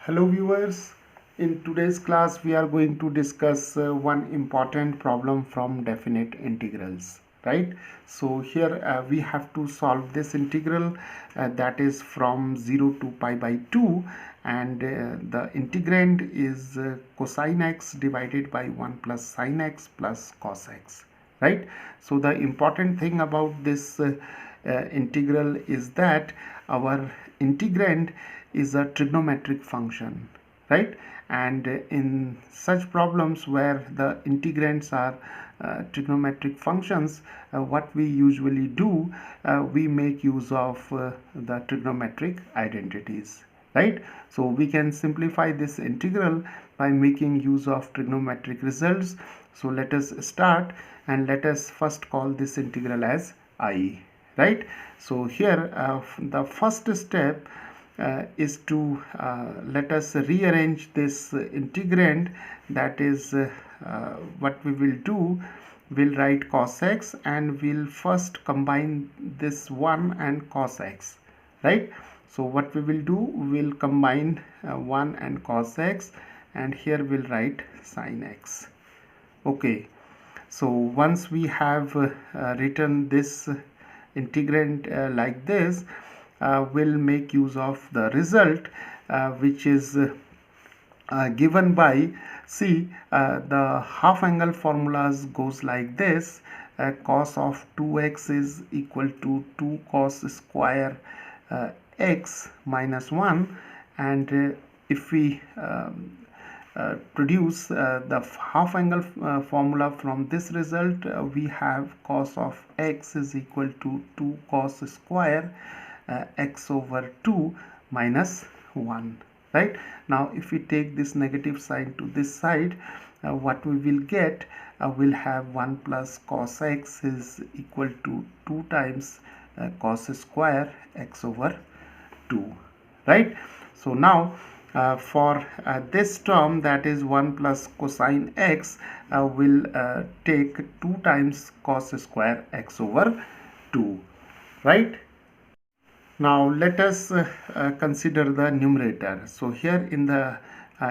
Hello viewers, in today's class we are going to discuss one important problem from definite integrals, right? So here we have to solve this integral that is from 0 to pi by 2, and the integrand is cosine x divided by 1 plus sine x plus cos x, right? So the important thing about this integral is that our integrand is a trigonometric function, right? And in such problems where the integrands are trigonometric functions, what we usually do, we make use of the trigonometric identities, right? So we can simplify this integral by making use of trigonometric results. So let us start, and let us first call this integral as I, right? So here the first step is to let us rearrange this integrand. That is what we will do. We'll write cos x, and we'll first combine this 1 and cos x, right? So what we will do, we'll combine 1 and cos x, and here we'll write sin x. Okay, so once we have written this integrand like this, we'll make use of the result which is given by, see, the half angle formulas goes like this. Cos of 2x is equal to 2 cos square x minus 1, and if we produce the half angle formula from this result, we have cos of x is equal to 2 cos square x over 2 minus 1, right? Now if we take this negative sign to this side, what we will get, we'll have 1 plus cos x is equal to 2 times cos square x over 2, right? So now for this term, that is 1 plus cosine x, will take 2 times cos square x over 2, right? Now let us consider the numerator. So here in the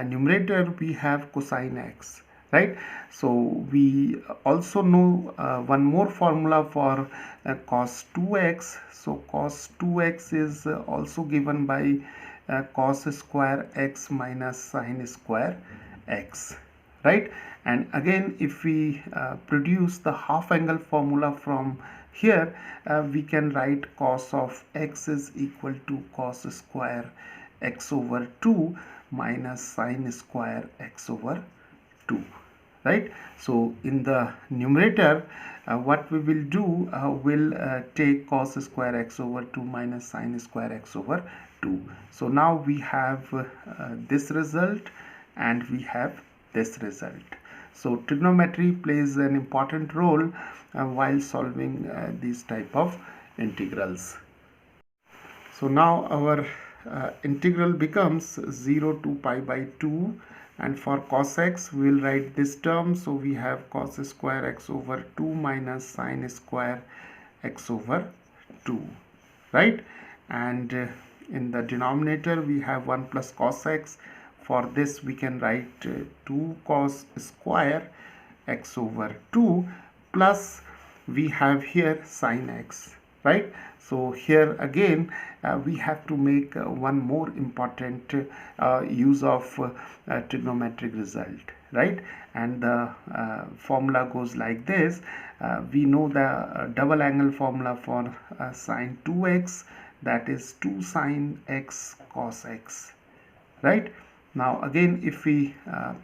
numerator we have cosine x, right? So we also know one more formula for cos 2x. So cos 2x is also given by cos square x minus sine square x, right? And again, if we produce the half angle formula from here, we can write cos of x is equal to cos square x over 2 minus sine square x over 2, right? So in the numerator, what we will do, we'll take cos square x over 2 minus sine square x over 2. So now we have this result, and we have this result. So trigonometry plays an important role while solving these type of integrals. So now our integral becomes 0 to pi by 2, and for cos x we'll write this term. So we have cos square x over 2 minus sine square x over 2, right? And in the denominator we have 1 plus cos x. For this we can write 2 cos square x over 2 plus we have here sin x, right? So here again we have to make one more important use of trigonometric result, right? And the formula goes like this. We know the double angle formula for sin 2x, that is 2 sin x cos x, right? Now again, if we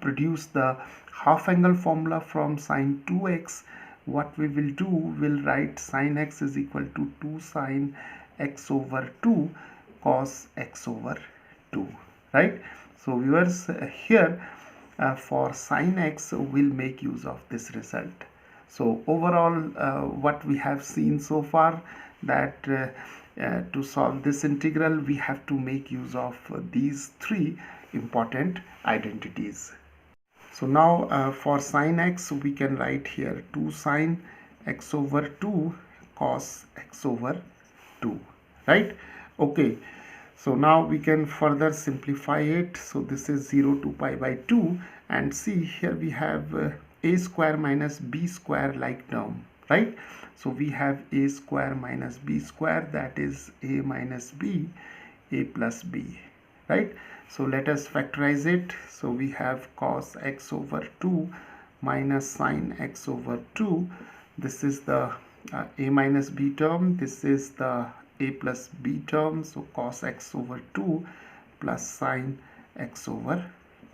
produce the half angle formula from sin 2x, what we will do, we'll write sin x is equal to 2 sin x over 2 cos x over 2, right? So viewers, here for sin x we'll make use of this result. So overall, what we have seen so far, that to solve this integral we have to make use of these three important identities. So now for sin x we can write here 2 sin x over 2 cos x over 2, right? Okay, So now we can further simplify it. So this is 0 to pi by 2, and see here we have a square minus b square like term, right? So we have a square minus b square, that is a minus b, a plus b, right? So let us factorize it. So we have cos x over 2 minus sin x over 2. This is the a minus b term, this is the a plus b term, so cos x over 2 plus sin x over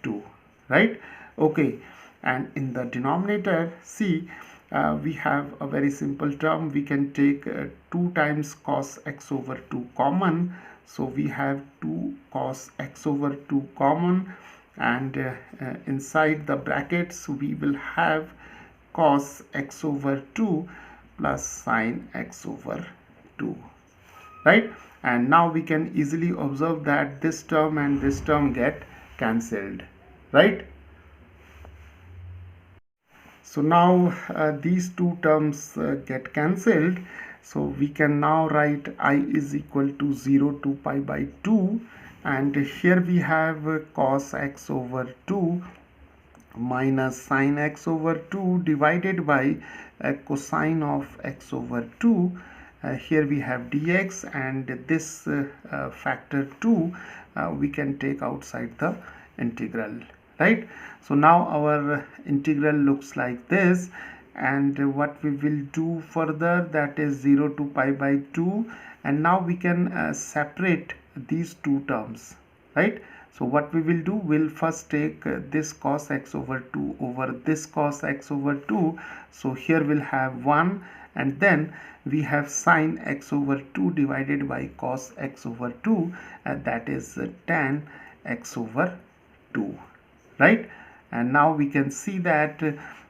2, right? Okay, and in the denominator, see, we have a very simple term. We can take 2 times cos x over 2 common, so we have 2 cos x over 2 common, and inside the brackets we will have cos x over 2 plus sin x over 2, right? And now we can easily observe that this term and this term get cancelled, right? So now these two terms get cancelled, so we can now write I is equal to 0 to pi by 2, and here we have cos x over 2 minus sin x over 2 divided by cosine of x over 2. Here we have dx, and this factor 2 we can take outside the integral, right? So now our integral looks like this, and what we will do further, that is 0 to pi by 2, and now we can separate these two terms, right? So what we will do, we'll first take this cos x over 2 over this cos x over 2. So here we'll have 1, and then we have sin x over 2 divided by cos x over 2, and that is tan x over 2, right? And now we can see that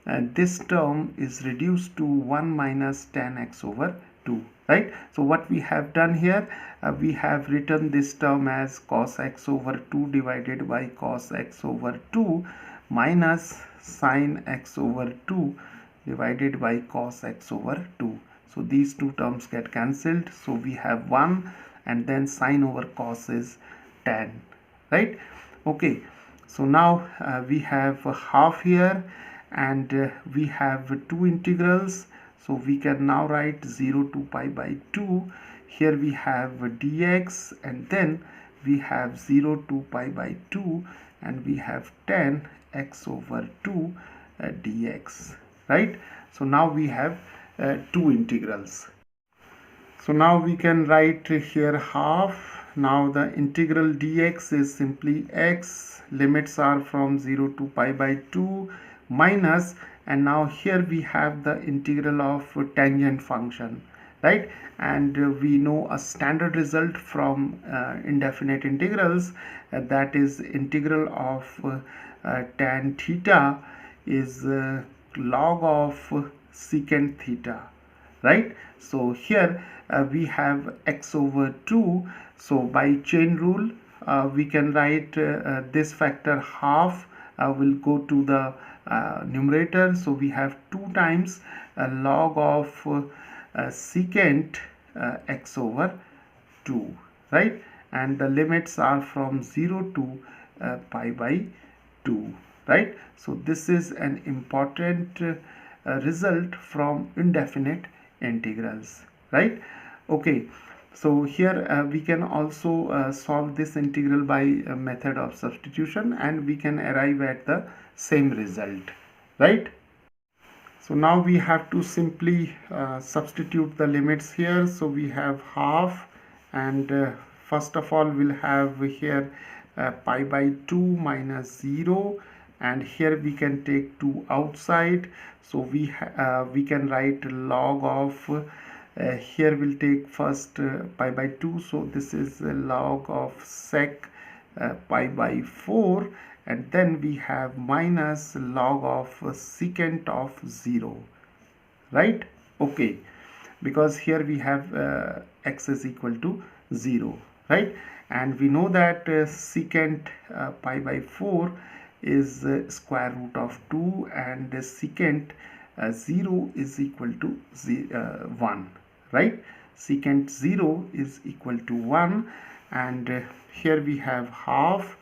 this term is reduced to 1 minus tan x over 2, right? So what we have done here, we have written this term as cos x over 2 divided by cos x over 2 minus sin x over 2 divided by cos x over 2. So these two terms get cancelled, so we have 1, and then sin over cos is tan, right? Okay, so now we have half here, and we have two integrals, so we can now write 0 to pi by 2. Here we have dx, and then we have 0 to pi by 2, and we have tan x over 2 dx, right? So now we have two integrals. So now we can write here half. Now the integral dx is simply x, limits are from 0 to pi by 2 minus, and now here we have the integral of tangent function, right? And we know a standard result from indefinite integrals, that is integral of tan theta is log of secant theta, right? So here we have x over 2, so by chain rule we can write this factor half will go to the numerator, so we have 2 times log of secant x over 2, right? And the limits are from 0 to pi by 2, right? So this is an important result from indefinite integrals, right? Okay, so here we can also solve this integral by a method of substitution, and we can arrive at the same result, right? So now we have to simply substitute the limits here. So we have half, and first of all we'll have here pi by 2 minus 0, and here we can take 2 outside, so we can write log of here we'll take first pi by 2, so this is log of sec pi by 4, and then we have minus log of secant of 0, right? Okay, because here we have x is equal to 0, right? And we know that secant pi by 4 is square root of 2, and secant 0 is equal to 1, right? Secant 0 is equal to 1, and here we have half,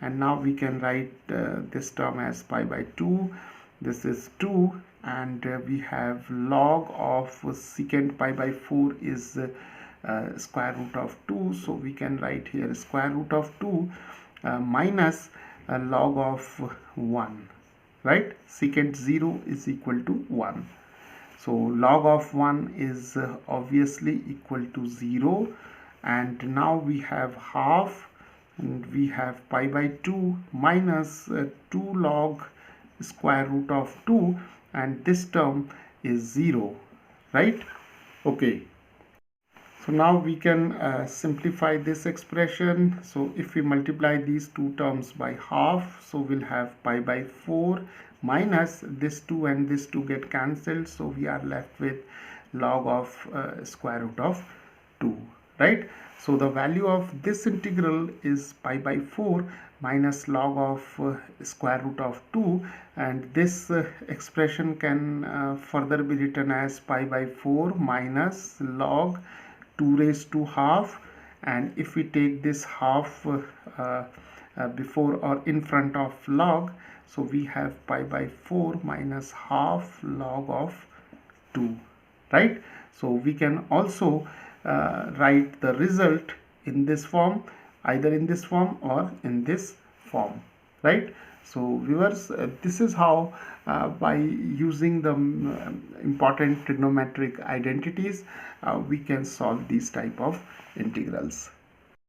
and now we can write this term as pi by 2. This is 2, and we have log of secant pi by 4 is square root of 2, so we can write here square root of 2 minus log of 1, right? Secant 0 is equal to 1. So log of 1 is obviously equal to 0, and now we have half, and we have pi by 2 minus 2 log square root of 2, and this term is 0, right? Okay. So now we can simplify this expression. So if we multiply these two terms by half, so we'll have pi by 4 minus this 2 and this 2 get cancelled, so we are left with log of square root of 2, right? So the value of this integral is pi by 4 minus log of square root of 2, and this expression can further be written as pi by 4 minus log 2 raised to half, and if we take this half before or in front of log, so we have pi by 4 minus half log of 2, right? So we can also write the result in this form, either in this form or in this form, right? So viewers, this is how by using the important trigonometric identities we can solve these type of integrals.